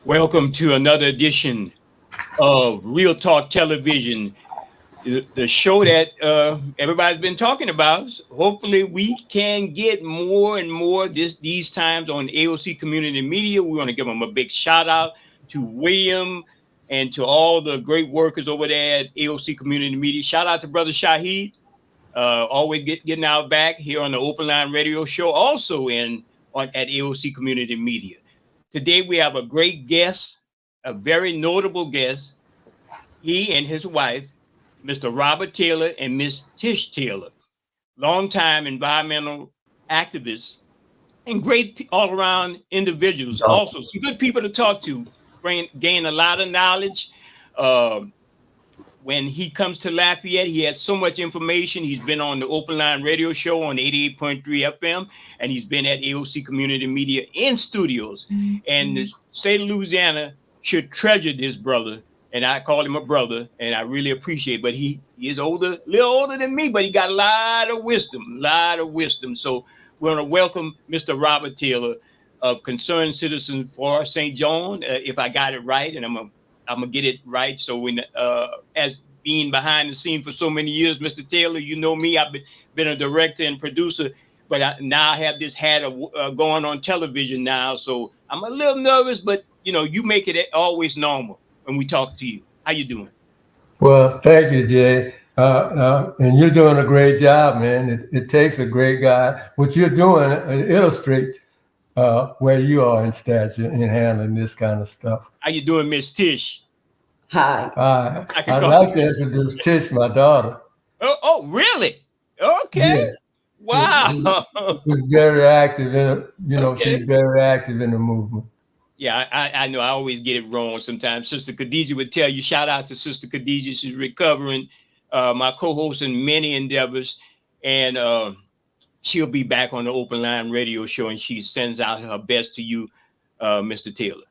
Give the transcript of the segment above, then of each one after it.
Welcome to another edition of Real Talk Television, the show that everybody's been talking about. Hopefully, we can get more and more these times on AOC Community Media. We want to give them a big shout out to William and to all the great workers over there at AOC Community Media. Shout out to Brother Shahid, always getting our back here on the Open Line Radio Show, also at AOC Community Media. Today we have a great guest, a very notable guest. He and his wife, Mr. Robert Taylor and Miss Tish Taylor, longtime environmental activists and great all-around individuals. Also, some good people to talk to, gain a lot of knowledge. When he comes to Lafayette, he has so much information. He's been on the Open Line Radio Show on 88.3 FM, and he's been at AOC Community Media in studios. And the state of Louisiana should treasure this brother. And I call him a brother, and I really appreciate it. But he is older, a little older than me, but he got a lot of wisdom. So we want to welcome Mr. Robert Taylor of Concerned Citizens for St. John, if I got it right, and I'm gonna get it right. So when as being behind the scene for so many years, Mr. Taylor, you know me, I've been a director and producer, but now I have this hat of going on television now. So I'm a little nervous, but you make it always normal when we talk to you. How you doing? Well, thank you, Jay. And you're doing a great job, man. It takes a great guy. What you're doing illustrates where you are in stature in handling this kind of stuff. How you doing, Miss Tish? Hi. I'd like to introduce Tish, my daughter. Oh, really? Okay. Yeah. Wow. She's very active Okay. She's very active in the movement. Yeah, I know. I always get it wrong sometimes. Sister Khadijah would tell you, shout out to Sister Khadijah. She's recovering, my co-host in many endeavors. And she'll be back on the Open Line Radio Show, and she sends out her best to you, Mr. Taylor.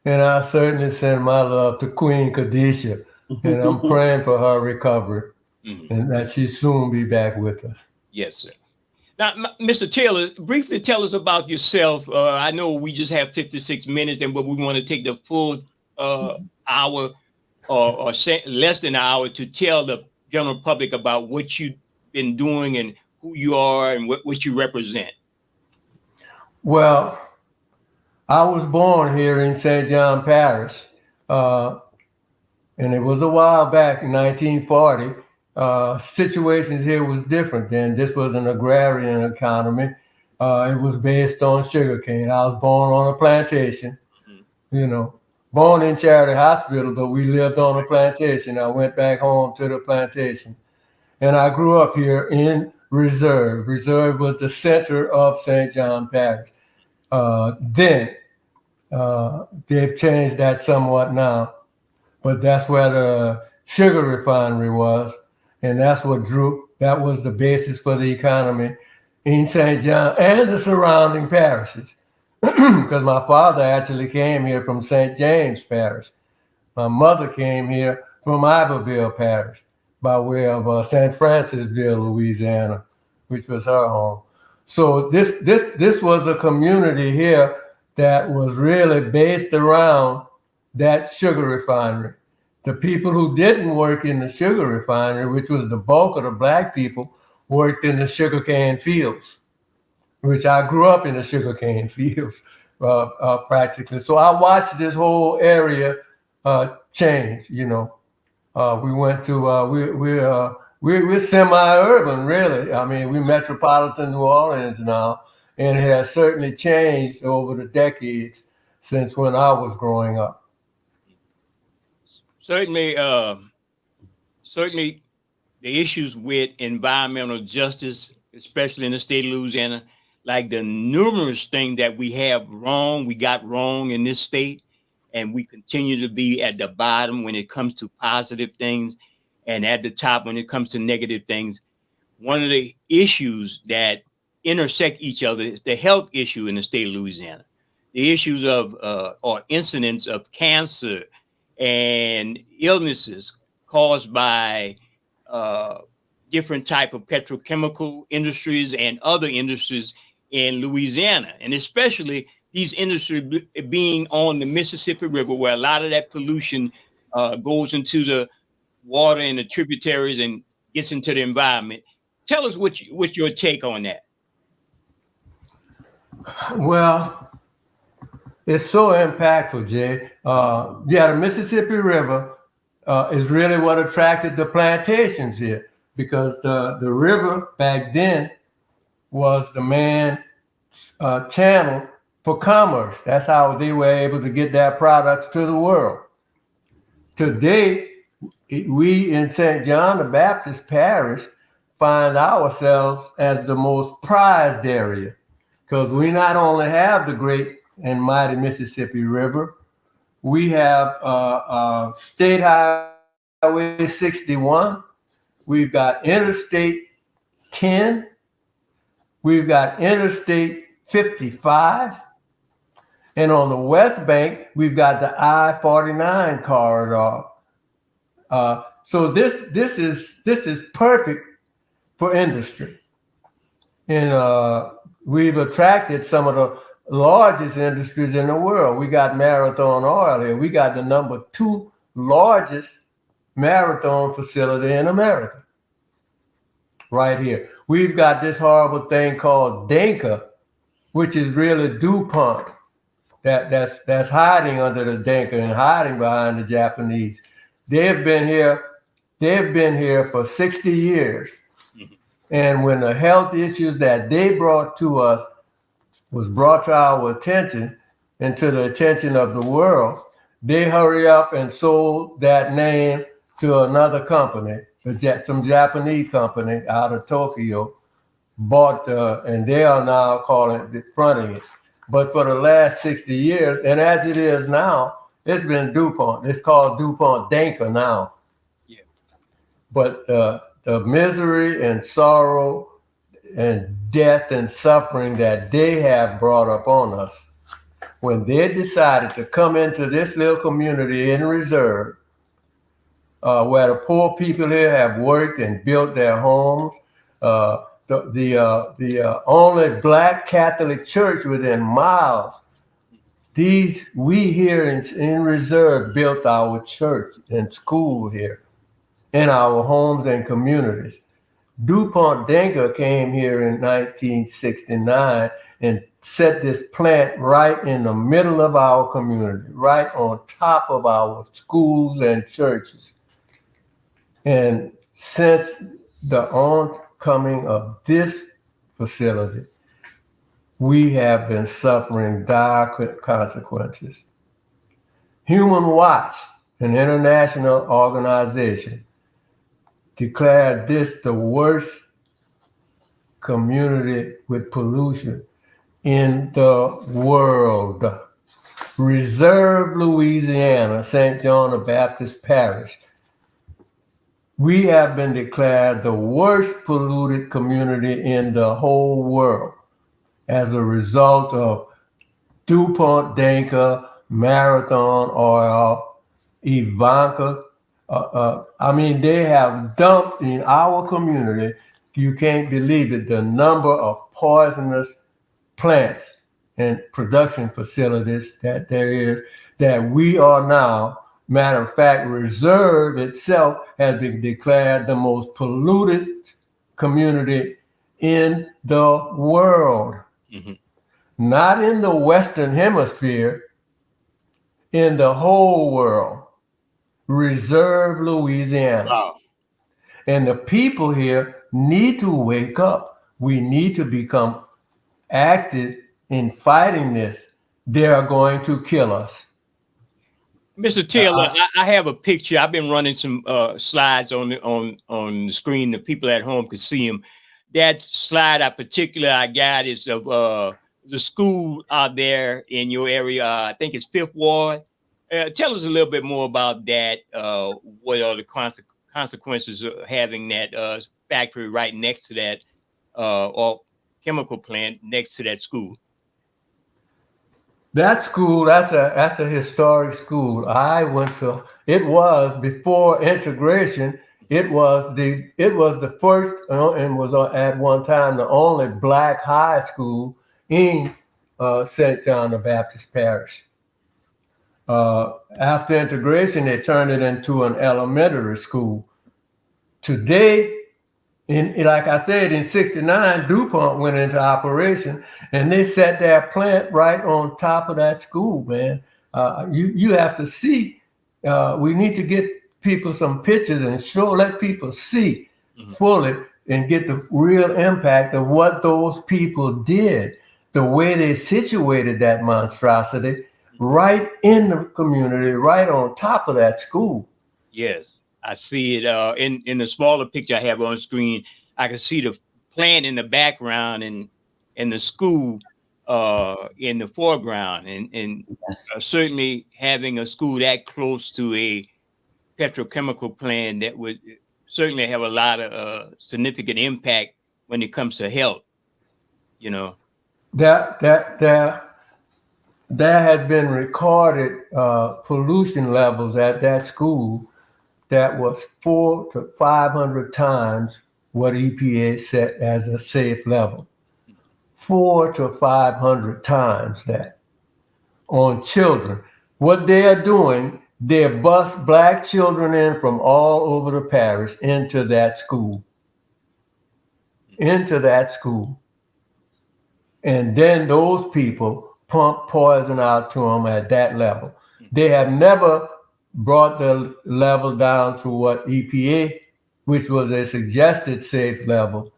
And I certainly send my love to Queen Khadijah, and I'm praying for her recovery and that she soon be back with us. Yes, sir. Now, Mr. Taylor, briefly tell us about yourself. I know we just have 56 minutes, but we want to take the full hour or less than an hour to tell the general public about what you've been doing and who you are and what you represent. Well, I was born here in St. John Parish, and it was a while back in 1940. Situations here was different then. This was an agrarian economy. It was based on sugarcane. I was born on a plantation, born in Charity Hospital, but we lived on a plantation. I went back home to the plantation, and I grew up here in Reserve. Reserve was the center of St. John Parish. Then they've changed that somewhat now, but that's where the sugar refinery was. And that was the basis for the economy in St. John and the surrounding parishes. Because my father actually came here from St. James Parish. My mother came here from Iberville Parish by way of St. Francisville, Louisiana, which was her home. So this was a community here that was really based around that sugar refinery. The people who didn't work in the sugar refinery, which was the bulk of the Black people, worked in the sugarcane fields, which I grew up in the sugarcane fields practically. So I watched this whole area change. We went to we're semi-urban, really. I mean, we're metropolitan New Orleans now, and it has certainly changed over the decades since when I was growing up. Certainly, the issues with environmental justice, especially in the state of Louisiana, like the numerous things that we got wrong in this state, and we continue to be at the bottom when it comes to positive things and at the top when it comes to negative things. One of the issues that intersect each other is the health issue in the state of Louisiana. The issues of or incidents of cancer and illnesses caused by different type of petrochemical industries and other industries in Louisiana, and especially these industries being on the Mississippi River, where a lot of that pollution goes into the water and the tributaries and gets into the environment. Tell us what's your take on that. Well, it's so impactful, Jay. Yeah, the Mississippi River is really what attracted the plantations here, because the river back then was the main channel for commerce. That's how they were able to get their products to the world. Today, we in St. John the Baptist Parish find ourselves as the most prized area, because we not only have the great and mighty Mississippi River, we have State Highway 61, we've got Interstate 10, we've got Interstate 55, and on the West Bank, we've got the I-49 corridor. So this is perfect for industry, and we've attracted some of the largest industries in the world. We got Marathon Oil here. We got the number 2 largest marathon facility in America right here. We've got this horrible thing called Denka, which is really DuPont, that's hiding under the Denka and hiding behind the Japanese. They've been here for 60 years. And when the health issues that they brought to us was brought to our attention and to the attention of the world, they hurry up and sold that name to another company, some Japanese company out of Tokyo, bought and they are now calling it fronting it. But for the last 60 years, and as it is now, it's been DuPont. It's called DuPont Denka now. Yeah. But the misery and sorrow and death and suffering that they have brought upon us, when they decided to come into this little community in reserve, where the poor people here have worked and built their homes, the only Black Catholic church within miles, we here in reserve built our church and school here, in our homes and communities. DuPont Denka came here in 1969 and set this plant right in the middle of our community, right on top of our schools and churches. And since the oncoming of this facility, we have been suffering dire consequences. Human Watch, an international organization, declared this the worst community with pollution in the world. Reserve, Louisiana, St. John the Baptist Parish, we have been declared the worst polluted community in the whole world as a result of DuPont Denka, Marathon Oil, Ivanka. They have dumped in our community, you can't believe it, the number of poisonous plants and production facilities that there is, that we are now. Matter of fact, Reserve itself has been declared the most polluted community in the world. Mm-hmm. Not in the Western Hemisphere, in the whole world. Reserve, Louisiana. Wow. And the people here need to wake up. We need to become active in fighting this. They are going to kill us. Mr. Taylor, I have a picture. I've been running some slides on the screen. The people at home can see them. That slide I got is of the school out there in your area. I think it's 5th Ward. Tell us a little bit more about that. What are the consequences of having that factory right next to that or chemical plant next to that school? That school, that's a historic school. I went to. It was before integration. It was the first and was at one time the only Black high school in St. John the Baptist Parish. After integration, they turned it into an elementary school. Today, like I said, in '69, DuPont went into operation, and they set their plant right on top of that school, man. You have to see. We need to get people some pictures and let people see fully and get the real impact of what those people did, the way they situated that monstrosity right in the community, right on top of that school. Yes, I see it in the smaller picture I have on screen. I can see the plant in the background and the school in the foreground, and Yes. certainly having a school that close to a petrochemical plant that would certainly have a lot of significant impact when it comes to health. You know, There had been recorded pollution levels at that school that was 400 to 500 times what EPA set as a safe level. 400 to 500 times that on children. What they are doing, they bus black children in from all over the parish into that school. Into that school. And then those people pump poison out to them at that level. They have never brought the level down to what EPA, which was a suggested safe level.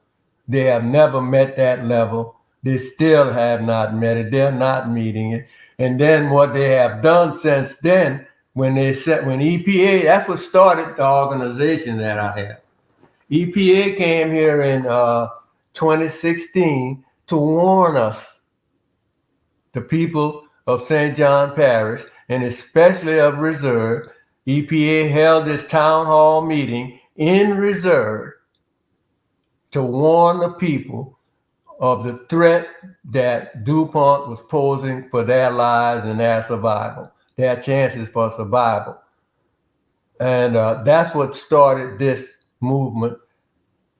They have never met that level. They still have not met it. They're not meeting it. And then what they have done since then, when EPA, that's what started the organization that I have. EPA came here in 2016 to warn us, the people of St. John Parish, and especially of Reserve. EPA held this town hall meeting in Reserve to warn the people of the threat that DuPont was posing for their lives and their survival, their chances for survival. And that's what started this movement.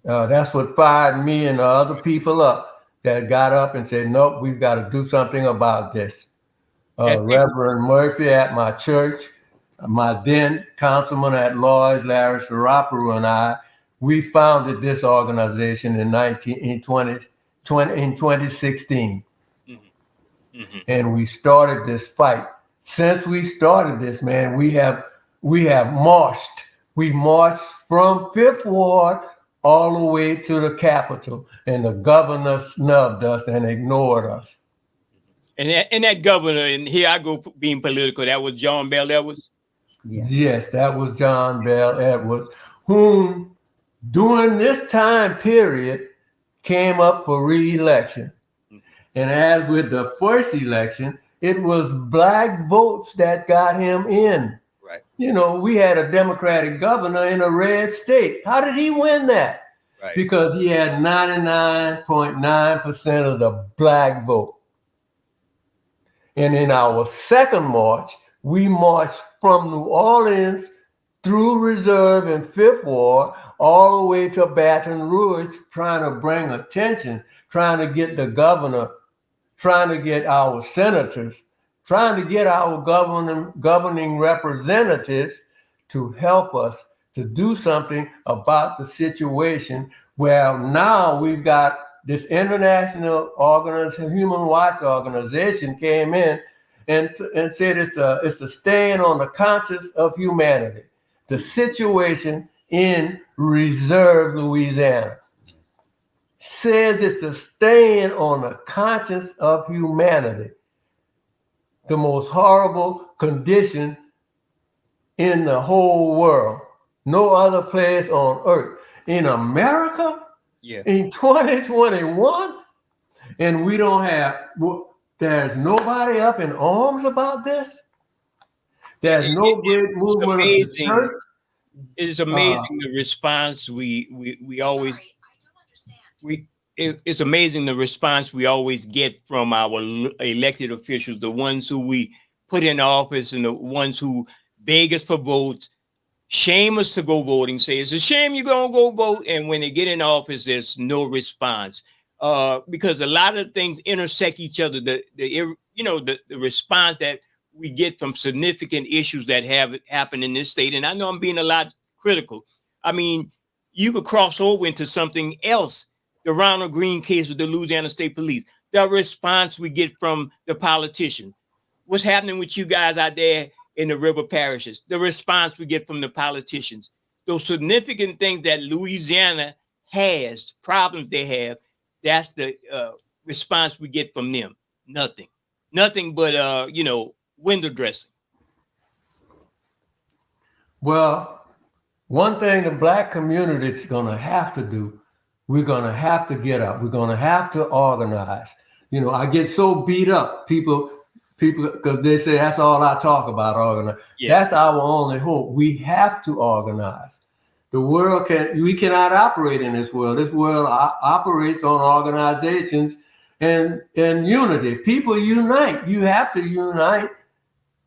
That's what fired me and the other people up that got up and said, nope, we've got to do something about this. Reverend Murphy at my church, my then councilman at large, Larry Saraparu, and I, we founded this organization in 2016. And we started this fight. Since we started this, man, we have marched. We marched from Fifth Ward all the way to the Capitol, and the governor snubbed us and ignored us. And that governor, and here I go being political, that was John Bell Edwards? Yeah. Yes, that was John Bell Edwards, whom during this time period came up for re-election. And as with the first election, it was black votes that got him in. Right. You know, we had a Democratic governor in a red state. How did he win that? Right. Because he had 99.9% of the black vote. And in our second march, we marched from New Orleans through Reserve and Fifth Ward all the way to Baton Rouge, trying to bring attention, trying to get the governor, trying to get our senators, trying to get our governing representatives to help us to do something about the situation where now we've got this international human rights organization came in and said it's a stain on the conscience of humanity. The situation in Reserve, Louisiana, says it's a stain on the conscience of humanity. The most horrible condition in the whole world. No other place on earth. In America, in 2021, and we don't have, there's nobody up in arms about this. There's no great movement of the church. It's amazing the response we always it's amazing the response we always get from our elected officials, the ones who we put in office and the ones who beg us for votes, shame us to go voting, say it's a shame you're gonna go vote, and when they get in office, there's no response. because a lot of things intersect each other. The response that we get from significant issues that have happened in this state. And I know I'm being a lot critical. I mean, you could cross over into something else. The Ronald Green case with the Louisiana State Police, the response we get from the politicians, what's happening with you guys out there in the river parishes, the response we get from the politicians, those significant things that Louisiana has, problems they have, that's the response we get from them. Nothing but, window dressing. Well, one thing the Black community is going to have to do, we're going to have to get up. We're going to have to organize. I get so beat up, people, because they say that's all I talk about, organize. Yeah. That's our only hope. We have to organize. The world we cannot operate in this world. This world operates on organizations and unity. People unite. You have to unite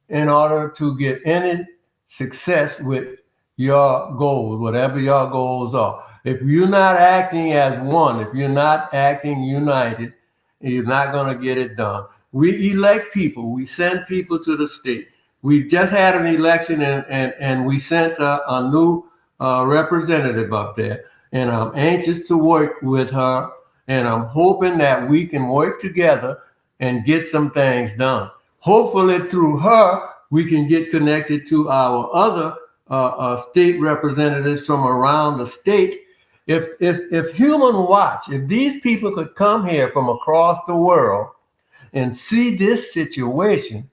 in order to get any success with your goals, whatever your goals are. If you're not acting as one, if you're not acting united, you're not going to get it done. We elect people. We send people to the state. We just had an election and we sent a new representative up there. And I'm anxious to work with her. And I'm hoping that we can work together and get some things done. Hopefully through her, we can get connected to our other state representatives from around the state. If Human Watch, if these people could come here from across the world and see this situation,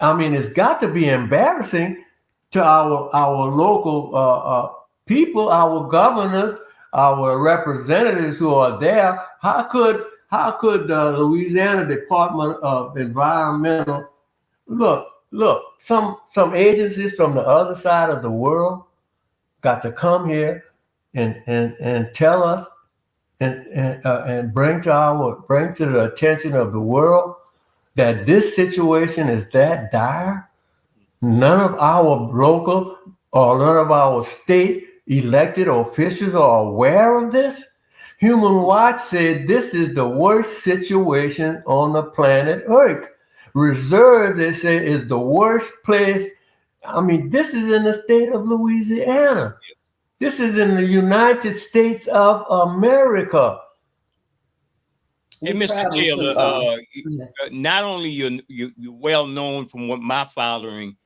I mean, it's got to be embarrassing to our local people, our governors, our representatives who are there. How could the Louisiana Department of Environmental look? Some agencies from the other side of the world got to come here and tell us and bring to the attention of the world that this situation is that dire. None of our local or none of our state elected officials are aware of this. Human Watch said this is the worst situation on the planet Earth. Reserve, they say, is the worst place. I mean, this is in the state of Louisiana. This is in the United States of America. Hey, Mr. Taylor, not only you're well known from what my following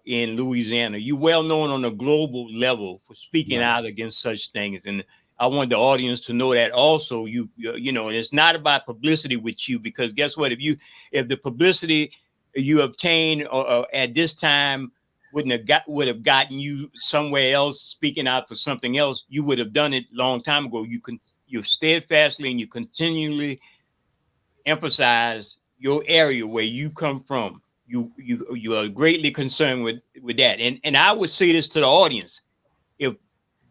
in Louisiana, you're well known on a global level for speaking out against such things. And I want the audience to know that also. And it's not about publicity with you, because guess what? If the publicity you obtained at this time would have gotten you somewhere else speaking out for something else, you would have done it a long time ago. You steadfastly and you continually emphasize your area where you come from. You are greatly concerned with that. And I would say this to the audience: if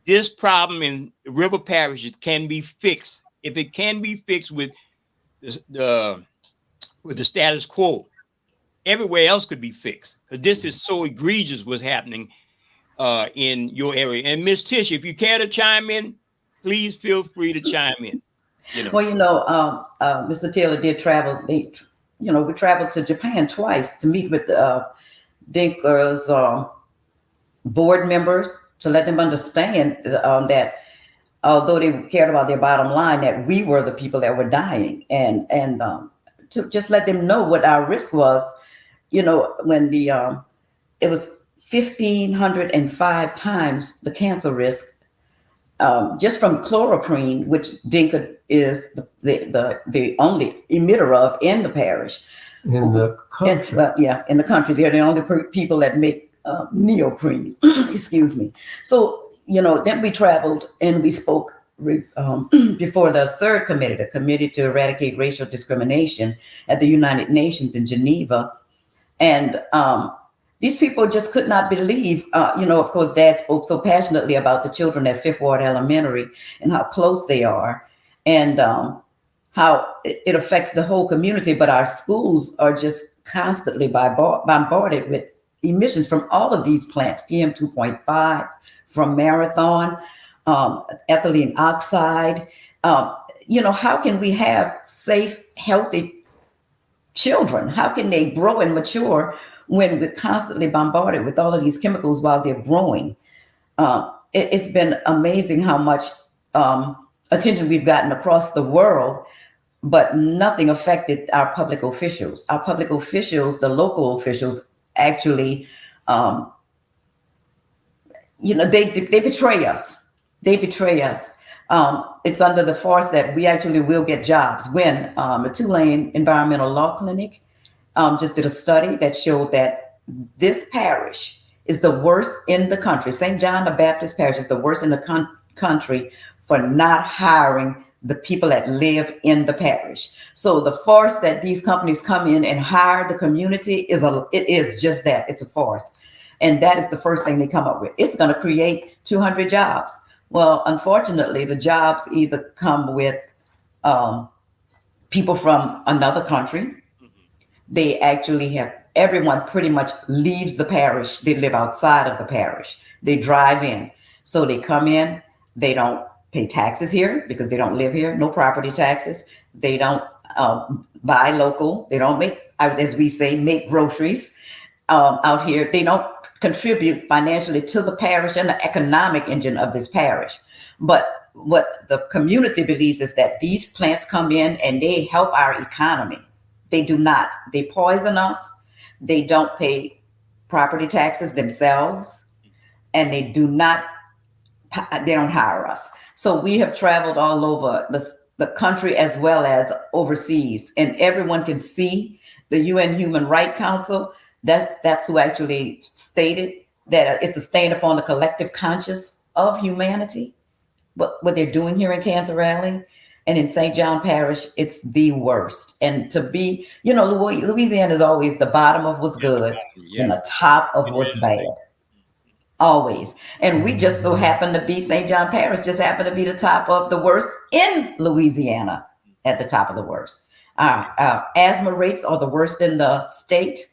this problem in the river parishes can be fixed, if it can be fixed with the status quo, everywhere else could be fixed. Because this is so egregious what's happening in your area. And Miss Tish, if you care to chime in, please feel free to chime in. Well, Mr. Taylor did travel. We traveled to Japan twice to meet with Dinker's board members, to let them understand that although they cared about their bottom line, that we were the people that were dying, and to just let them know what our risk was. When it was 1,505 times the cancer risk just from chloroquine, which Dinka is the only emitter of in the parish. In the country. In the country. They're the only people that make neoprene. Excuse me. So, then we traveled and we spoke before the third committee, the Committee to Eradicate Racial Discrimination at the United Nations in Geneva. And these people just could not believe, of course, Dad spoke so passionately about the children at Fifth Ward Elementary and how close they are, and how it affects the whole community. But our schools are just constantly bombarded with emissions from all of these plants, PM 2.5, from Marathon, ethylene oxide. how can we have safe, healthy children? How can they grow and mature when we're constantly bombarded with all of these chemicals while they're growing? It's been amazing how much attention we've gotten across the world, but nothing affected our public officials. Our public officials, the local officials, actually, they betray us. They betray us. It's under the force that we actually will get jobs. When the Tulane Environmental Law Clinic just did a study that showed that this parish is the worst in the country. St. John the Baptist Parish is the worst in the country for not hiring the people that live in the parish. So the farce that these companies come in and hire the community it is just that. It's a farce. And that is the first thing they come up with. It's going to create 200 jobs. Well, unfortunately, the jobs either come with people from another country. They actually have, everyone pretty much leaves the parish. They live outside of the parish. They drive in. So they come in, they don't pay taxes here because they don't live here, no property taxes. They don't buy local. They don't make, as we say, make groceries out here. They don't contribute financially to the parish and the economic engine of this parish. But what the community believes is that these plants come in and they help our economy. They do not. They poison us. They don't pay property taxes themselves, and they don't hire us. So we have traveled all over the country as well as overseas, and everyone can see the UN Human Rights Council. That's who actually stated that it's a stain upon the collective conscience of humanity. But what they're doing here in Cancer Alley and in St. John Parish, it's the worst. And to be, Louisiana is always the bottom of what's good and the top of what's bad. Always. And we just so happen to be, St. John Parish just happen to be the top of the worst in Louisiana, at the top of the worst. Our asthma rates are the worst in the state.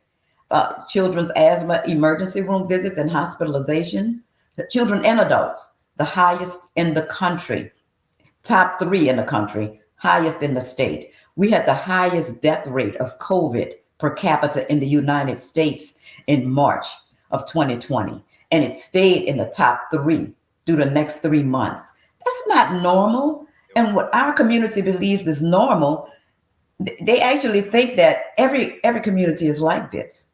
Children's asthma emergency room visits and hospitalization, the children and adults, the highest in the country, top 3 in the country, highest in the state. We had the highest death rate of COVID per capita in the United States in March of 2020. And it stayed in the top 3 through the next 3 months. That's not normal. And what our community believes is normal, they actually think that every community is like this.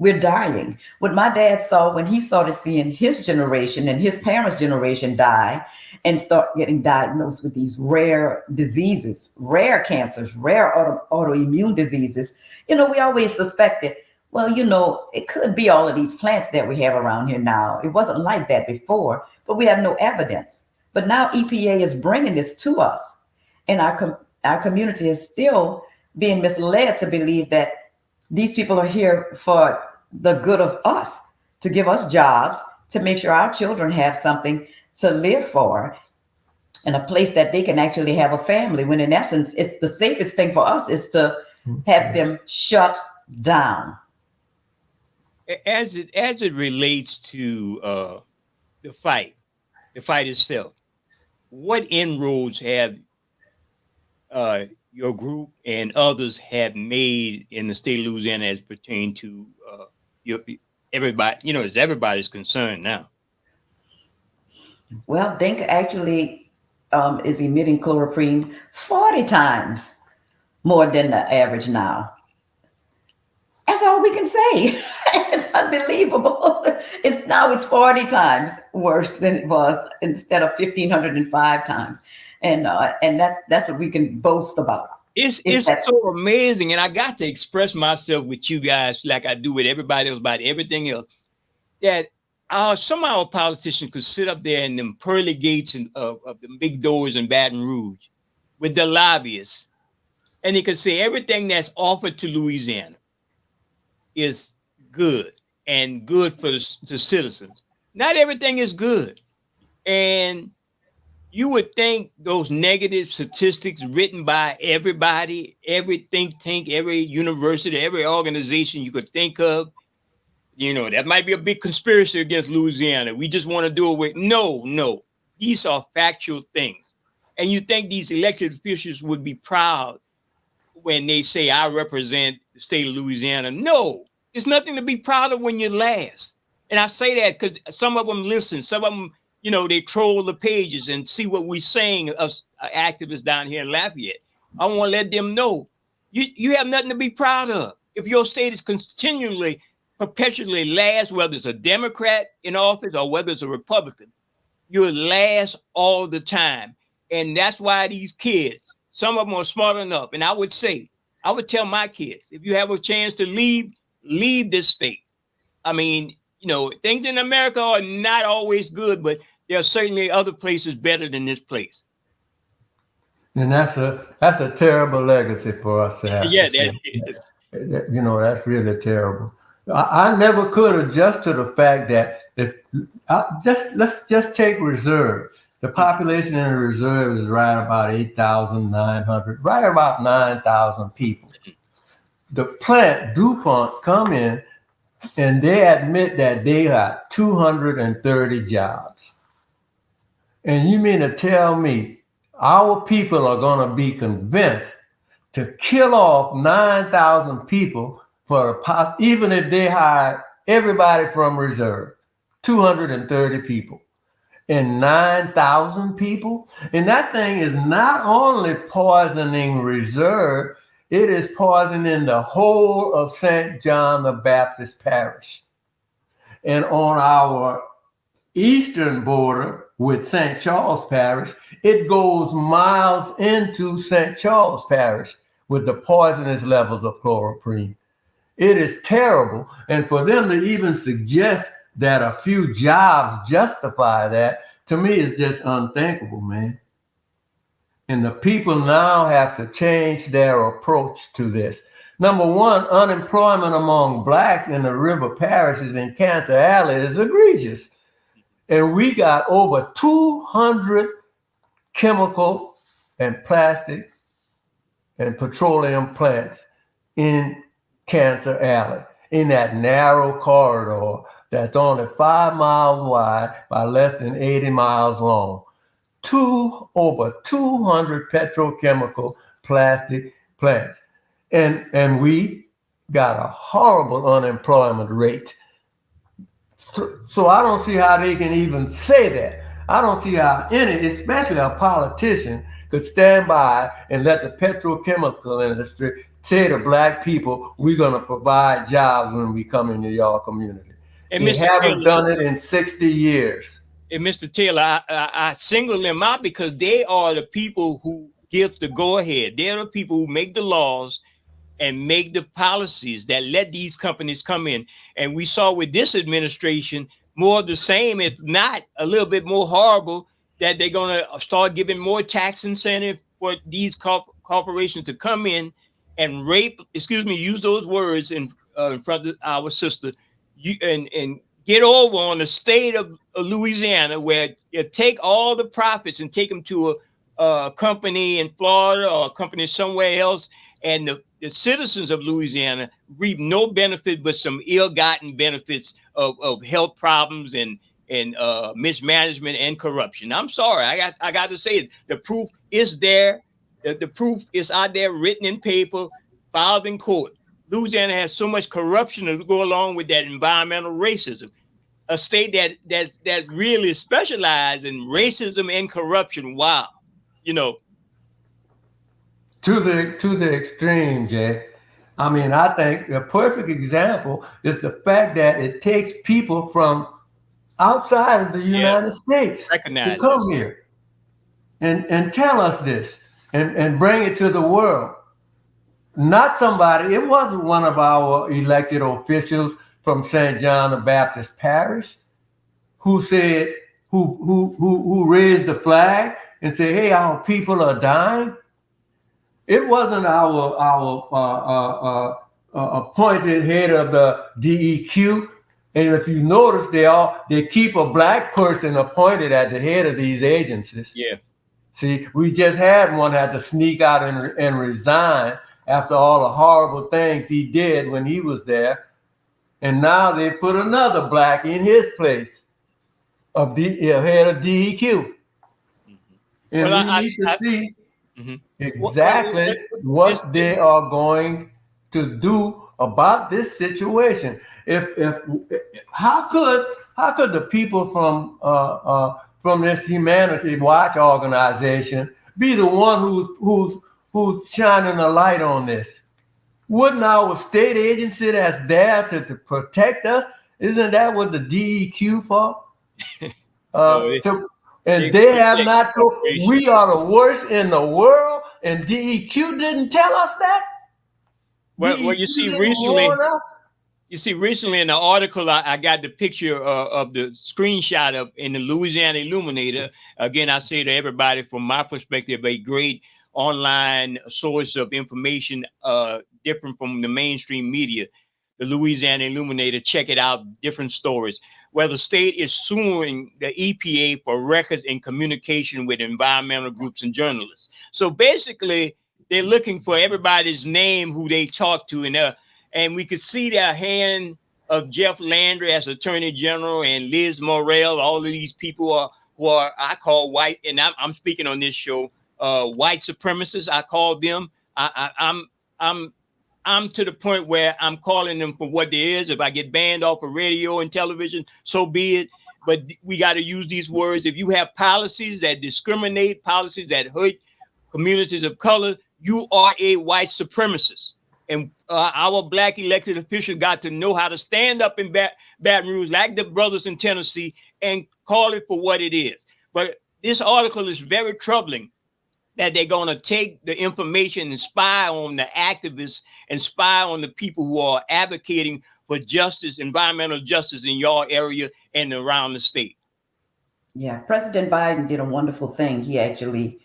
We're dying. What my dad saw when he started seeing his generation and his parents' generation die and start getting diagnosed with these rare diseases, rare cancers, rare autoimmune diseases, we always suspected, well, it could be all of these plants that we have around here now. It wasn't like that before, but we have no evidence. But now EPA is bringing this to us, and our community is still being misled to believe that these people are here for the good of us, to give us jobs, to make sure our children have something to live for, and a place that they can actually have a family, when in essence, it's the safest thing for us is to have them shut down. As it relates to the fight itself, what inroads have your group and others have made in the state of Louisiana as pertain to everybody? It's everybody's concern now. Well, Denk actually is emitting chloroprene 40 times more than the average now. That's all we can say. It's unbelievable. It's 40 times worse than it was, instead of 1,505 times. And that's what we can boast about. It's so amazing. And I got to express myself with you guys like I do with everybody else about everything else, that some of our politicians could sit up there in them pearly gates of the big doors in Baton Rouge with the lobbyists, and they could say everything that's offered to Louisiana is good and good for the citizens. Not everything is good. And you would think those negative statistics written by everybody, every think tank, every university, every organization you could think of, that might be a big conspiracy against Louisiana. We just want to do away. No. These are factual things. And you think these elected officials would be proud when they say, I represent the state of Louisiana? No, it's nothing to be proud of when you're last. And I say that because some of them listen, some of them, you know, they troll the pages and see what we're saying, us activists down here in Lafayette. I want to let them know you have nothing to be proud of. If your state is continually, perpetually last, whether it's a Democrat in office or whether it's a Republican, you're last all the time. And that's why these kids, some of them are smart enough. And I would tell my kids, if you have a chance to leave this state. I mean, you know, things in America are not always good, but there are certainly other places better than this place. And that's a terrible legacy for us to have. Yeah, that is. You know, that's really terrible. I never could adjust to the fact that let's just take reserve. The population in the reserve is right about 8,900, right about 9,000 people. The plant DuPont come in and they admit that they have 230 jobs. And you mean to tell me our people are going to be convinced to kill off 9,000 people even if they hire everybody from reserve, 230 people and 9,000 people? And that thing is not only poisoning reserve, it is poisoning the whole of St. John the Baptist Parish. And on our eastern border with St. Charles Parish, it goes miles into St. Charles Parish with the poisonous levels of chloroprene. It is terrible. And for them to even suggest that a few jobs justify that, to me, is just unthinkable, man. And the people now have to change their approach to this. Number one, unemployment among blacks in the river parishes in Cancer Alley is egregious. And we got over 200 chemical and plastic and petroleum plants in Cancer Alley, in that narrow corridor that's only 5 miles wide by less than 80 miles long. Over 200 petrochemical plastic plants. And we got a horrible unemployment rate. So I don't see how they can even say that. I don't see how any, especially a politician, could stand by and let the petrochemical industry say to black people, we're going to provide jobs when we come into your community. And they haven't done it in 60 years. And Mr. Taylor, I single them out because they are the people who give the go-ahead. They're the people who make the laws and make the policies that let these companies come in. And we saw with this administration more of the same, if not a little bit more horrible, that they're going to start giving more tax incentive for these corporations to come in and use those words in front of our sister, and get over on the state of Louisiana, where you take all the profits and take them to a company in Florida or a company somewhere else, and the citizens of Louisiana reap no benefit but some ill-gotten benefits of health problems and mismanagement and corruption. I'm sorry, I got to say it. The proof is there. The proof is out there, written in paper, filed in court. Louisiana has so much corruption to go along with that environmental racism. A state that really specializes in racism and corruption. Wow, you know. To the extreme, Jay. I mean, I think a perfect example is the fact that it takes people from outside of the United States to come here and tell us this and bring it to the world. Not somebody, it wasn't one of our elected officials from St. John the Baptist Parish who said, who raised the flag and said, hey, our people are dying. It wasn't our appointed head of the DEQ. And if you notice, they keep a black person appointed at the head of these agencies. Yeah. See, we just had one had to sneak out and resign after all the horrible things he did when he was there. And now they put another black in his place of the head of DEQ. And Well, we need to see mhm. exactly This, what they are going to do about this situation. If how could the people from this Humanity Watch organization be the one who's shining a light on this? Wouldn't our state agency that's there to protect us? Isn't that what the DEQ for? no, To, they and they have protect not told, corporations. we are the worst in the world, and DEQ didn't tell us that. Well, DEQ didn't warn us. you see, recently in the article, I got the picture of the screenshot of in the Louisiana Illuminator. Again, I say to everybody, from my perspective, a great online source of information, different from the mainstream media. The Louisiana Illuminator, check it out, different stories. Where the state is suing the EPA for records in communication with environmental groups and journalists. So basically, they're looking for everybody's name who they talk to, and we could see the hand of Jeff Landry as Attorney General and Liz Morrell. All of these people are who are I call white, and I'm speaking on this show, white supremacists. I call them. I'm to the point where I'm calling them for what they is. If I get banned off of radio and television, so be it. But we got to use these words. If you have policies that discriminate, policies that hurt communities of color, you are a white supremacist. And our black elected officials got to know how to stand up in Baton Rouge, like the brothers in Tennessee, and call it for what it is. But this article is very troubling, that they're going to take the information and spy on the activists and spy on the people who are advocating for justice, environmental justice in your area and around the state. Yeah, President Biden did a wonderful thing. He actually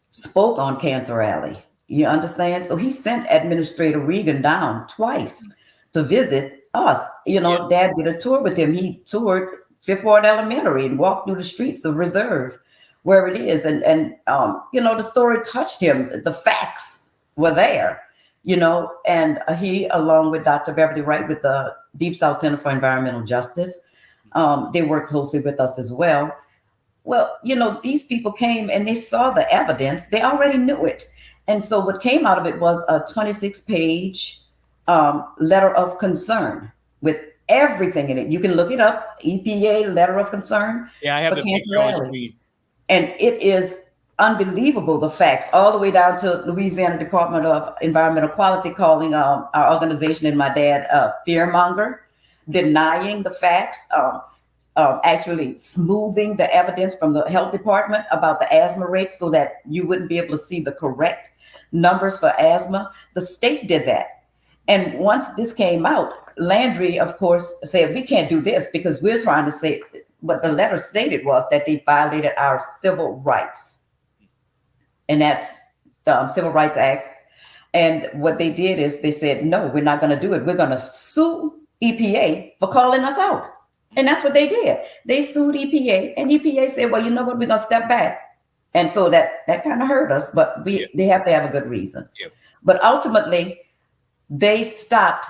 spoke on Cancer Alley. You understand? So he sent Administrator Regan down twice to visit us. You know, Dad did a tour with him. He toured Fifth Ward Elementary and walked through the streets of Reserve, where it is. And you know, the story touched him. The facts were there, you know, and he, along with Dr. Beverly Wright with the Deep South Center for Environmental Justice, they worked closely with us as well. Well, you know, these people came and they saw the evidence. They already knew it. And so what came out of it was a 26-page letter of concern with everything in it. You can look it up, EPA letter of concern. Yeah, I have the picture on screen. And it is unbelievable, the facts, all the way down to Louisiana Department of Environmental Quality calling our organization and my dad fearmonger, denying the facts, actually smoothing the evidence from the health department about the asthma rates so that you wouldn't be able to see the correct numbers for asthma. The state did that. And once this came out, Landry, of course, said, we can't do this because we're trying to say what the letter stated was that they violated our civil rights. And that's the Civil Rights Act. And what they did is they said, no, we're not going to do it. We're going to sue EPA for calling us out. And that's what they did. They sued EPA, and EPA said, well, you know what, we're going to step back. And so that kind of hurt us, but they have to have a good reason. Yep. But ultimately, they stopped,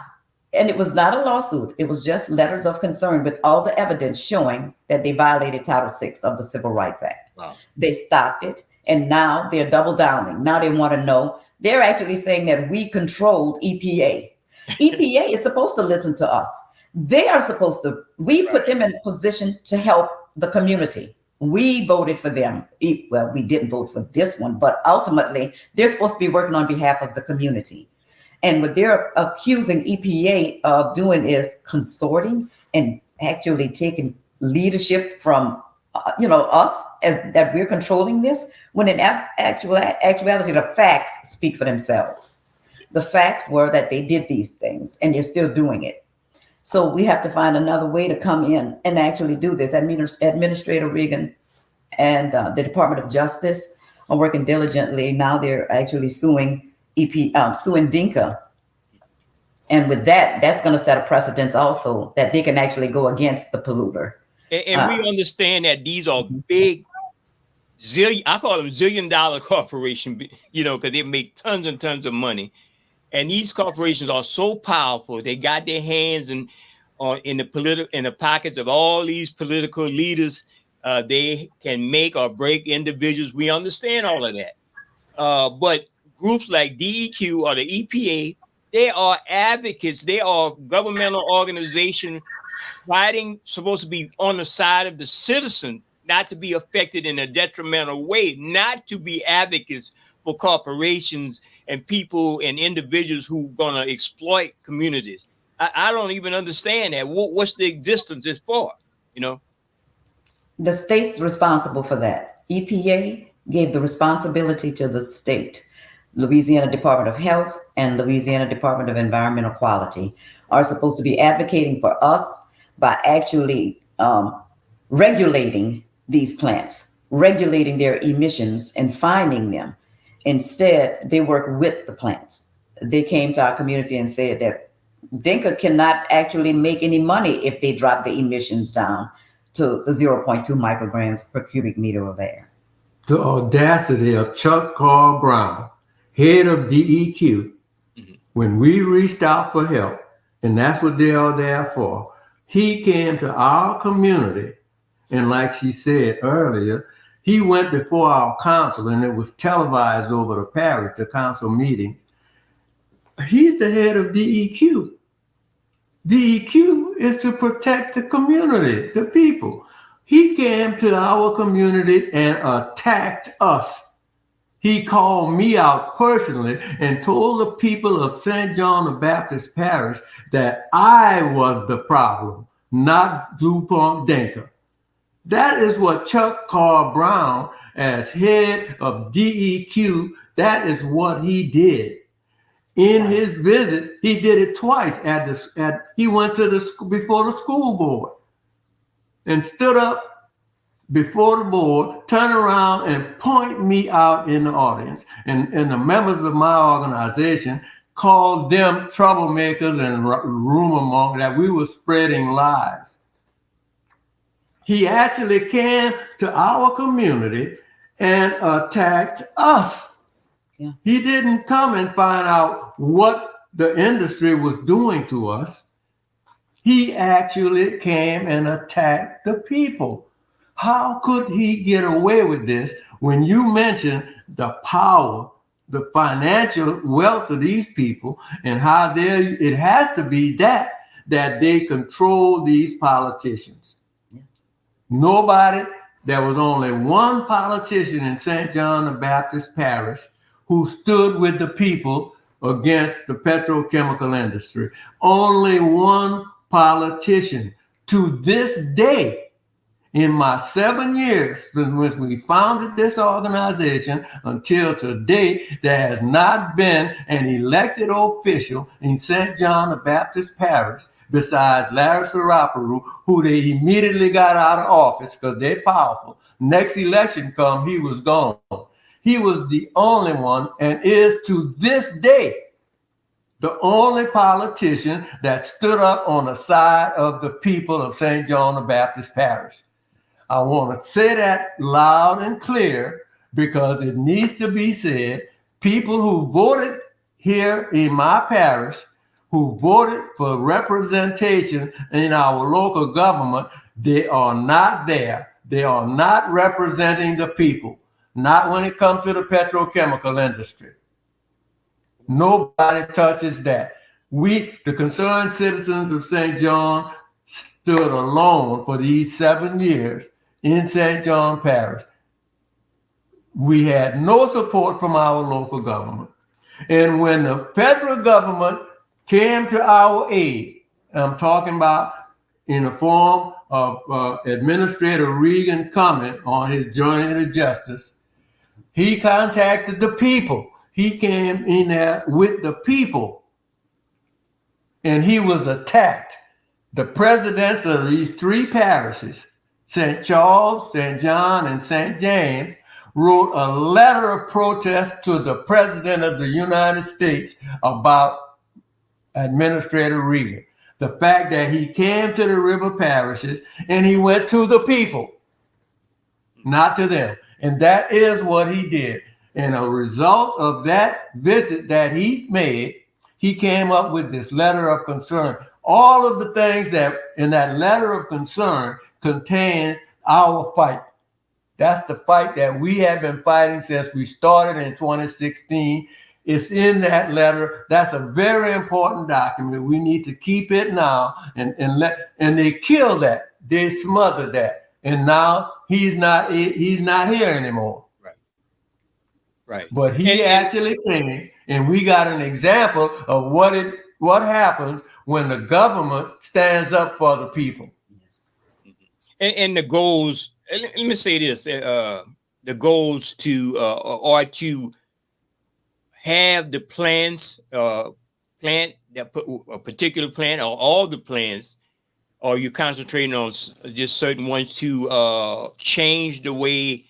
and it was not a lawsuit. It was just letters of concern with all the evidence showing that they violated Title VI of the Civil Rights Act. Wow. They stopped it, and now they're double downing. Now they want to know. They're actually saying that we controlled EPA. EPA is supposed to listen to us. They are supposed to, we put them in a position to help the community. We voted for them. Well, we didn't vote for this one, but ultimately they're supposed to be working on behalf of the community. And what they're accusing EPA of doing is consorting and actually taking leadership from, us as that we're controlling this, when in actuality, the facts speak for themselves. The facts were that they did these things and they're still doing it. So we have to find another way to come in and actually do this. Administrator Regan and the Department of Justice are working diligently. Now they're actually suing DINCA. And with that, that's going to set a precedence also that they can actually go against the polluter. And we understand that these are big, I call them zillion-dollar corporations, because they make tons and tons of money. And these corporations are so powerful; they got their hands in the pockets of all these political leaders They can make or break individuals. We understand all of that. But groups like DEQ or the EPA, they are advocates. They are governmental organization fighting, supposed to be on the side of the citizen, not to be affected in a detrimental way, not to be advocates for corporations and people and individuals who gonna exploit communities. I don't even understand that. What's the existence is for? You know, The state's responsible for that. EPA gave the responsibility to the state. Louisiana Department of Health and Louisiana Department of Environmental Quality are supposed to be advocating for us by actually regulating these plants, regulating their emissions and fining them. Instead, they work with the plants. They came to our community and said that Dinka cannot actually make any money if they drop the emissions down to the 0.2 micrograms per cubic meter of air. The audacity of Chuck Carl Brown, head of DEQ, when we reached out for help, and that's what they are there for, he came to our community, and like she said earlier, he went before our council, and it was televised over the parish, the council meetings. He's the head of DEQ. DEQ is to protect the community, the people. He came to our community and attacked us. He called me out personally and told the people of St. John the Baptist Parish that I was the problem, not DuPont Dinka. That is what Chuck Carl Brown, as head of DEQ, that is what he did. In his visits, he did it twice. He went to before the school board and stood up before the board, turned around and point me out in the audience. And the members of my organization called them troublemakers and rumor mongers, that we were spreading lies. He actually came to our community and attacked us. Yeah. He didn't come and find out what the industry was doing to us. He actually came and attacked the people. How could he get away with this when you mention the power, the financial wealth of these people, and how it has to be that they control these politicians? Yeah. There was only one politician in St. John the Baptist Parish who stood with the people against the petrochemical industry. Only one politician. To this day, in my 7 years since we founded this organization until today, there has not been an elected official in St. John the Baptist Parish besides Larry Saraparu, who they immediately got out of office because they're powerful. Next election come, he was gone. He was the only one, and is to this day the only politician that stood up on the side of the people of St. John the Baptist Parish. I want to say that loud and clear because it needs to be said. People who voted here in my parish, who voted for representation in our local government, they are not there. They are not representing the people. Not when it comes to the petrochemical industry. Nobody touches that. We, the concerned citizens of St. John, stood alone for these 7 years in St. John Parish. We had no support from our local government. And when the federal government came to our aid, I'm talking about in the form of Administrator Regan coming on his journey to justice, he contacted the people. He came in there with the people, and he was attacked. The presidents of these three parishes, St. Charles, St. John, and St. James, wrote a letter of protest to the President of the United States about Administrator Regan. The fact that he came to the river parishes and he went to the people, not to them. And that is what he did. And a result of that visit that he made, he came up with this letter of concern. All of the things that in that letter of concern contains our fight. That's the fight that we have been fighting since we started in 2016. It's in that letter. That's a very important document. We need to keep it now and they killed that. They smothered that. And now he's not here anymore. Right. Right. But he actually came, and we got an example of what happens when the government stands up for the people. And the goals, let me say this, the goals are to have the plants, plant that put a particular plant or all the plants, or you're concentrating on just certain ones to change the way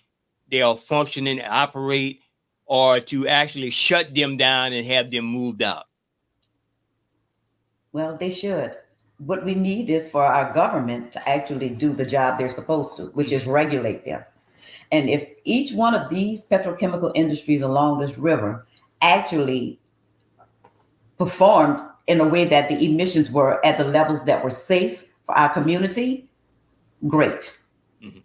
they are functioning and operate, or to actually shut them down and have them moved out? Well, they should. What we need is for our government to actually do the job they're supposed to, which is regulate them. And if each one of these petrochemical industries along this river actually performed in a way that the emissions were at the levels that were safe for our community, great. Mm-hmm.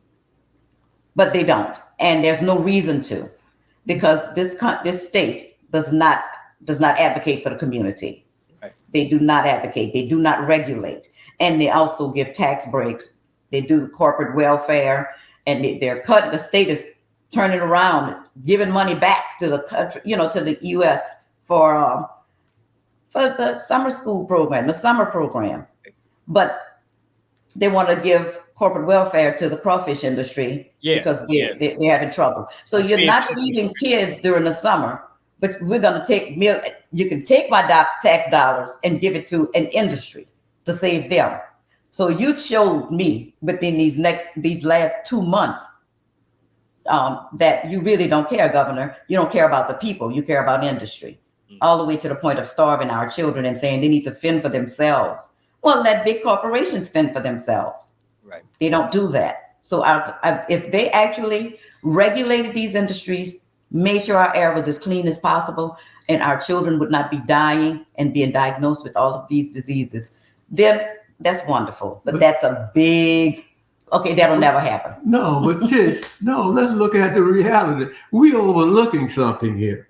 But they don't, and there's no reason to, because this state does not advocate for the community. Right. They do not advocate. They do not regulate, and they also give tax breaks. They do corporate welfare, and they're cutting. The state is turning around, giving money back to the country, to the U.S. for the summer school program, the summer program, but they want to give corporate welfare to the crawfish industry because they're having trouble. So you're not feeding kids during the summer, but we're going to take you can take my tax dollars and give it to an industry to save them. So you showed me within these last 2 months that you really don't care, Governor. You don't care about the people. You care about industry, all the way to the point of starving our children and saying they need to fend for themselves. Well, let big corporations fend for themselves. Right. They don't do that. So if they actually regulated these industries, made sure our air was as clean as possible, and our children would not be dying and being diagnosed with all of these diseases, then that's wonderful. But that's a big, that'll never happen. No, but Tish, let's look at the reality. We're overlooking something here.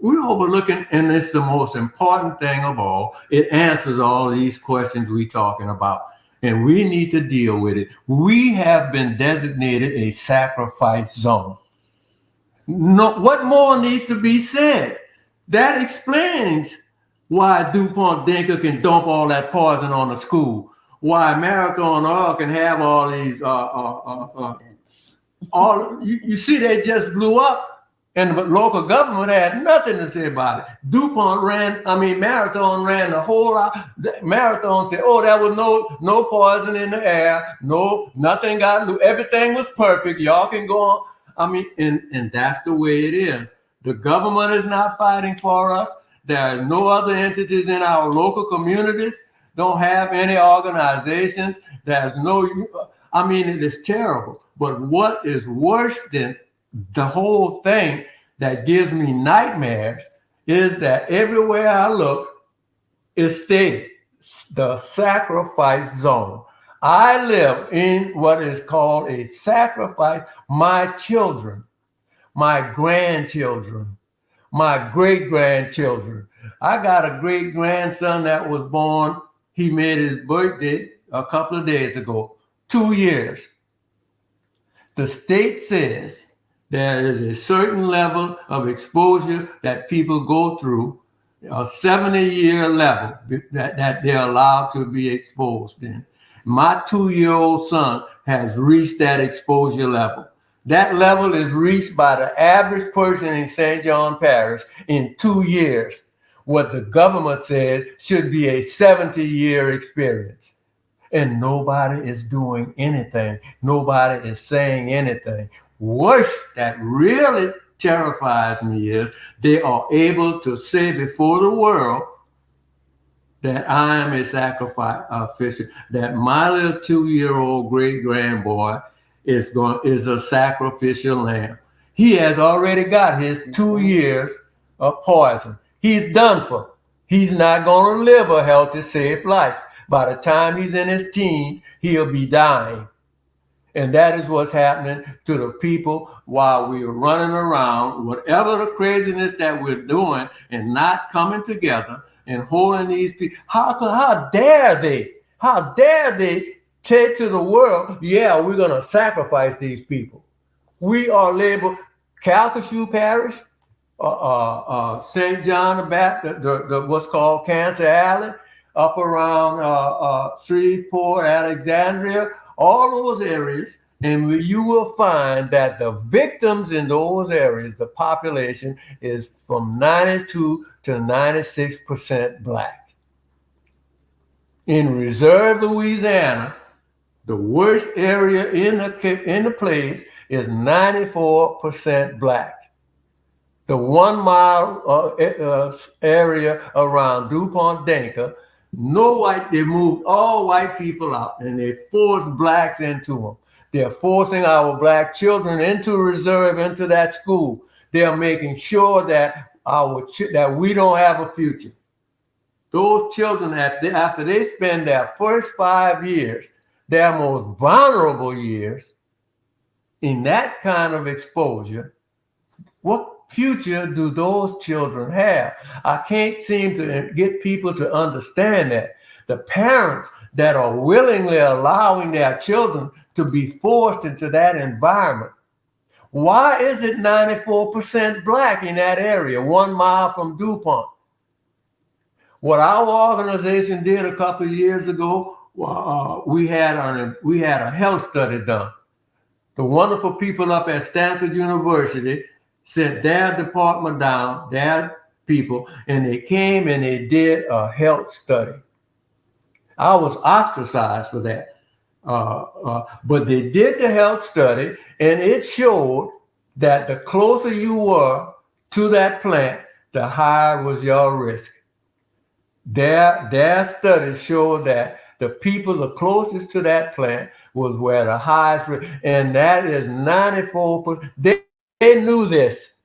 We're overlooking, and it's the most important thing of all. It answers all these questions we're talking about, and we need to deal with it. We have been designated a sacrifice zone. No, what more needs to be said? That explains why DuPont Dinker can dump all that poison on the school. Why Marathon Oil can have all these you see, they just blew up. And the local government had nothing to say about it. Marathon ran the whole lot. Marathon said, there was no poison in the air. No, nothing got loose. Everything was perfect. Y'all can go on. And that's the way it is. The government is not fighting for us. There are no other entities in our local communities. Don't have any organizations. It is terrible. But what is worse than the whole thing that gives me nightmares is that everywhere I look, it's the sacrifice zone. I live in what is called a sacrifice. My children, my grandchildren, my great-grandchildren. I got a great-grandson that was born. He made his birthday a couple of days ago, 2 years. The state says there is a certain level of exposure that people go through, a 70-year level that they're allowed to be exposed in. My 2-year-old son has reached that exposure level. That level is reached by the average person in St. John Parish in 2 years. What the government said should be a 70-year experience. And nobody is doing anything. Nobody is saying anything. Worse, that really terrifies me is they are able to say before the world that I am a sacrifice official, that my little 2-year-old great-grandboy is a sacrificial lamb. He has already got his 2 years of poison. He's done for. He's not going to live a healthy, safe life. By the time he's in his teens, he'll be dying. And that is what's happening to the people while we're running around, whatever the craziness that we're doing and not coming together and holding these people. How dare they? How dare they say to the world, yeah, we're going to sacrifice these people. We are labeled Calcasieu Parish, St. John the Baptist, the what's called Cancer Alley, up around Shreveport, Alexandria, all those areas, and you will find that the victims in those areas, the population is from 92 to 96% Black. In Reserve, Louisiana, the worst area in the place is 94% Black. The 1 mile area around DuPont-Denker, they moved all white people out and they forced Blacks into them. They're forcing our Black children into Reserve, into that school. They're making sure that that we don't have a future. Those children, after they spend their first 5 years, their most vulnerable years, in that kind of exposure, what future do those children have? I can't seem to get people to understand that. The parents that are willingly allowing their children to be forced into that environment. Why is it 94% Black in that area, 1 mile from DuPont? What our organization did a couple of years ago, we had a health study done. The wonderful people up at Stanford University sent their department down, their people, and they came and they did a health study. I was ostracized for that. But they did the health study, and it showed that the closer you were to that plant, the higher was your risk. Their studies showed that the people the closest to that plant was where the highest risk, and that is 94%. They knew this.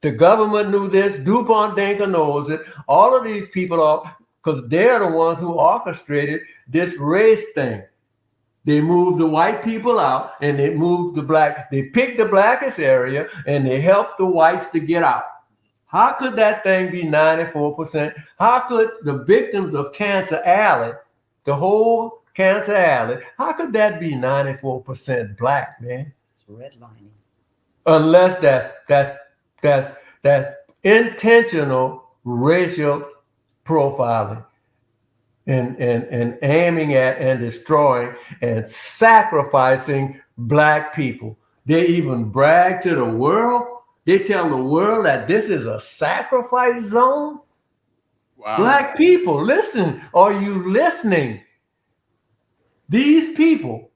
The government knew this. DuPont-Denker knows it. All of these people are, because they're the ones who orchestrated this race thing. They moved the white people out and they moved the Black. They picked the blackest area and they helped the whites to get out. How could that thing be 94%? How could the victims of Cancer Alley, the whole Cancer Alley, how could that be 94% Black, man? Redlining. Unless that's intentional racial profiling and aiming at and destroying and sacrificing Black people. They even brag to the world. They tell the world that this is a sacrifice zone. Wow. Black people, listen. Are you listening? These people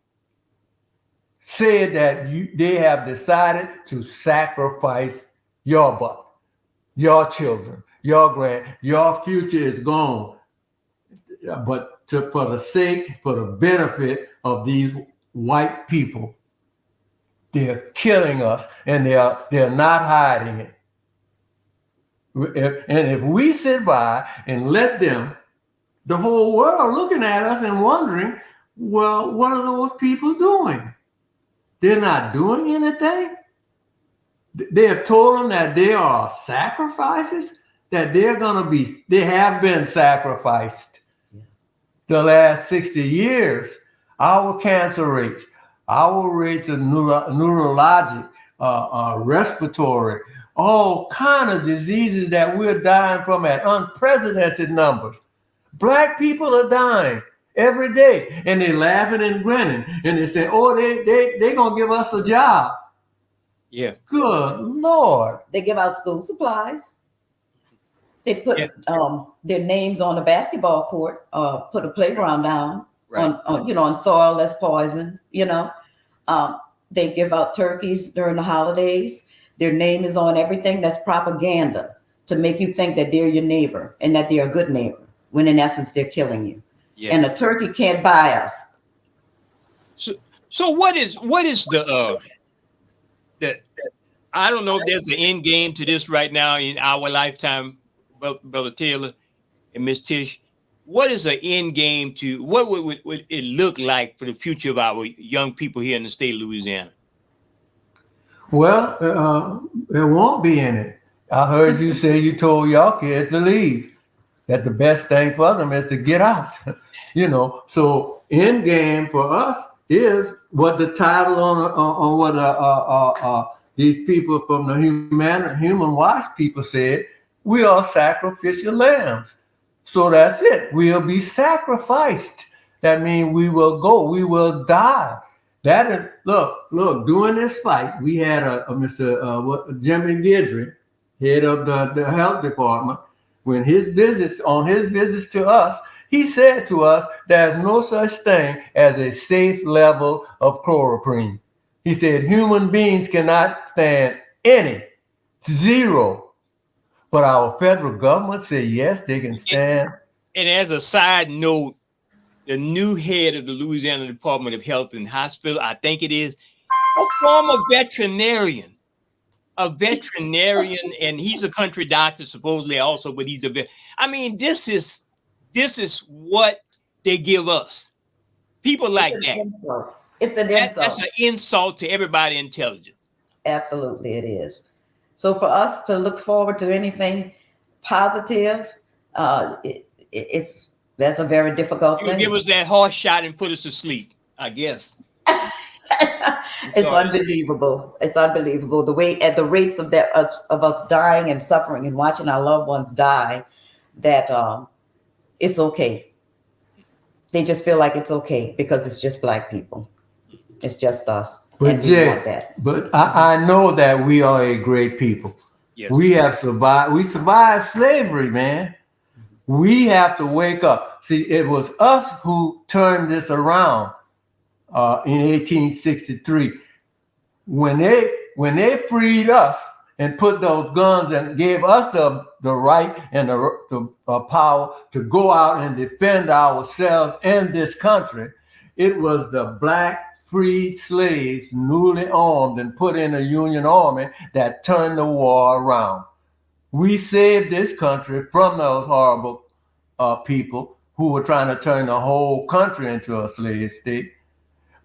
said that they have decided to sacrifice your butt, your children, your future is gone. But for the benefit of these white people, they're killing us, and they're not hiding it. And if we sit by and let them, the whole world looking at us and wondering, well, what are those people doing? They're not doing anything. They have told them that they are sacrifices, that they have been sacrificed. The last 60 years, our cancer rates, our rates of neurologic, respiratory, all kind of diseases that we're dying from at unprecedented numbers. Black people are dying every day, and they're laughing and grinning, and they say, "Oh, they gonna give us a job." Yeah. Good Lord. They give out school supplies. They put their names on a basketball court, put a playground down on soil that's poisoned. They give out turkeys during the holidays. Their name is on everything. That's propaganda to make you think that they're your neighbor and that they're a good neighbor, when in essence they're killing you. Yes. And a turkey can't buy us. So what is the I don't know if there's an end game to this right now in our lifetime, Brother Taylor and Miss Tish. what is an end game to what would it look like for the future of our young people here in the state of Louisiana? Well, it won't be in it. I heard you say you told your kids to leave. That the best thing for them is to get out. So end game for us is what the title on what these people from the human rights people said. We are sacrificial lambs. So that's it. We'll be sacrificed. That means we will go. We will die. That is look. During this fight, we had a Mr. Jimmy Guidry, head of the health department. When his visits to us, he said to us, "There's no such thing as a safe level of chloroprene." He said human beings cannot stand any, zero. But our federal government said yes, they can stand. And as a side note, the new head of the Louisiana Department of Health and Hospital, I think it is, a former veterinarian. And he's a country doctor supposedly also, but he's a vet. I mean, this is what they give us. People like that. Insult. It's an insult. That's an insult to everybody intelligent. Absolutely, it is. So for us to look forward to anything positive, that's a very difficult thing. Give us that horse shot and put us to sleep, I guess. It's unbelievable. It's unbelievable the way at the rates of us dying and suffering and watching our loved ones die. That it's okay. They just feel like it's okay because it's just Black people. It's just us. But but I know that we are a great people. Yes. We have survived. We survived slavery, man. We have to wake up. See, it was us who turned this around in 1863. When they freed us and put those guns and gave us the right and the power to go out and defend ourselves and this country, it was the Black freed slaves, newly armed and put in a Union army, that turned the war around. We saved this country from those horrible people who were trying to turn the whole country into a slave state.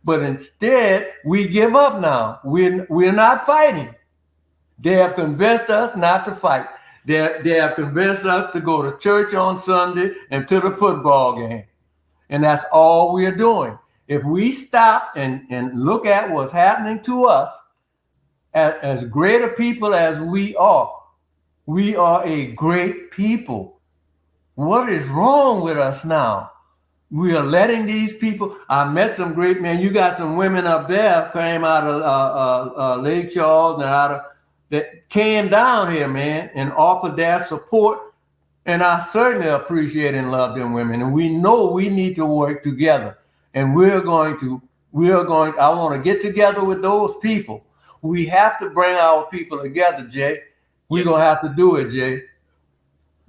But instead, we give up now. We're not fighting. They have convinced us not to fight. They have convinced us to go to church on Sunday and to the football game. And that's all we're doing. If we stop and look at what's happening to us, as great a people as we are a great people. What is wrong with us now? We are letting these people. I met some great men. You got some women up there came out of Lake Charles and that came down here, man, and offered their support. And I certainly appreciate and love them women. And we know we need to work together. And I want to get together with those people. We have to bring our people together, Jay. We're going to have to do it, Jay.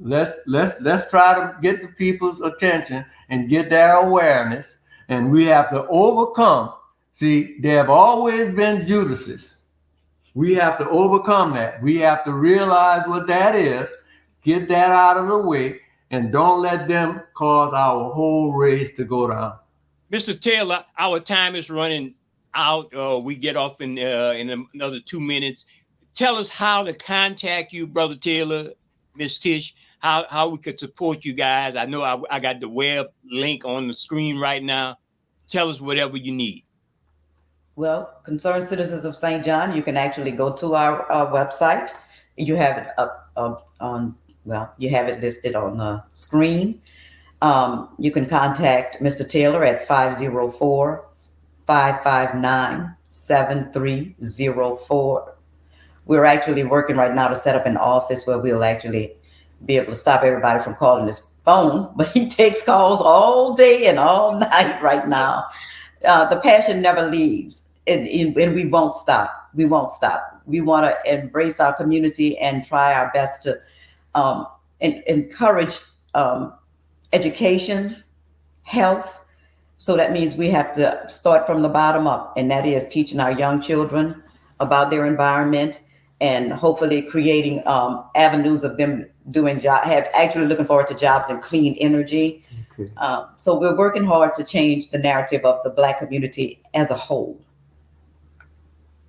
Let's try to get the people's attention and get their awareness. And we have to overcome. See, there have always been Judases. We have to overcome that. We have to realize what that is, get that out of the way, and don't let them cause our whole race to go down. Mr. Taylor, our time is running out. We get off in another 2 minutes. Tell us how to contact you, Brother Taylor, Miss Tish, how we could support you guys. I know I got the web link on the screen right now. Tell us whatever you need. Well, Concerned Citizens of St. John, you can actually go to our website. You have it you have it listed on the screen. You can contact Mr. Taylor at 504-559-7304. We're actually working right now to set up an office where we'll actually be able to stop everybody from calling his phone, but he takes calls all day and all night right now. The passion never leaves, and we won't stop. We won't stop. We want to embrace our community and try our best to encourage education, health. So that means we have to start from the bottom up, and that is teaching our young children about their environment and hopefully creating avenues of them doing actually looking forward to jobs in clean energy. Okay. So we're working hard to change the narrative of the Black community as a whole.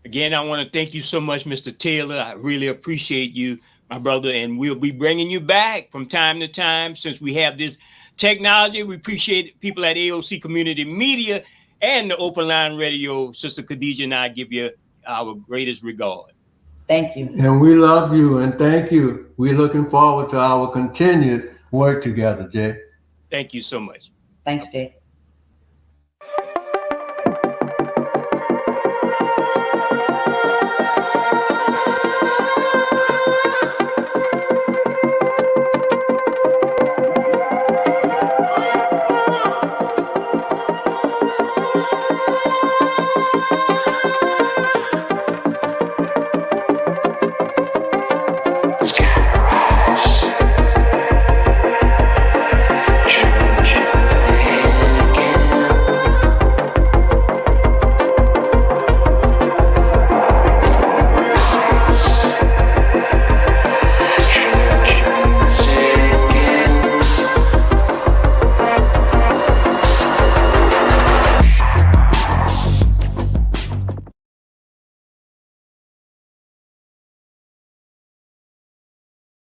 Again, I want to thank you so much, Mr. Taylor. I really appreciate you, my brother, and we'll be bringing you back from time to time since we have this technology. We appreciate people at AOC Community Media and the Open Line Radio. Sister Khadijah and I give you our greatest regard. Thank you. And we love you and thank you. We're looking forward to our continued work together, Jay. Thank you so much. Thanks, Jay.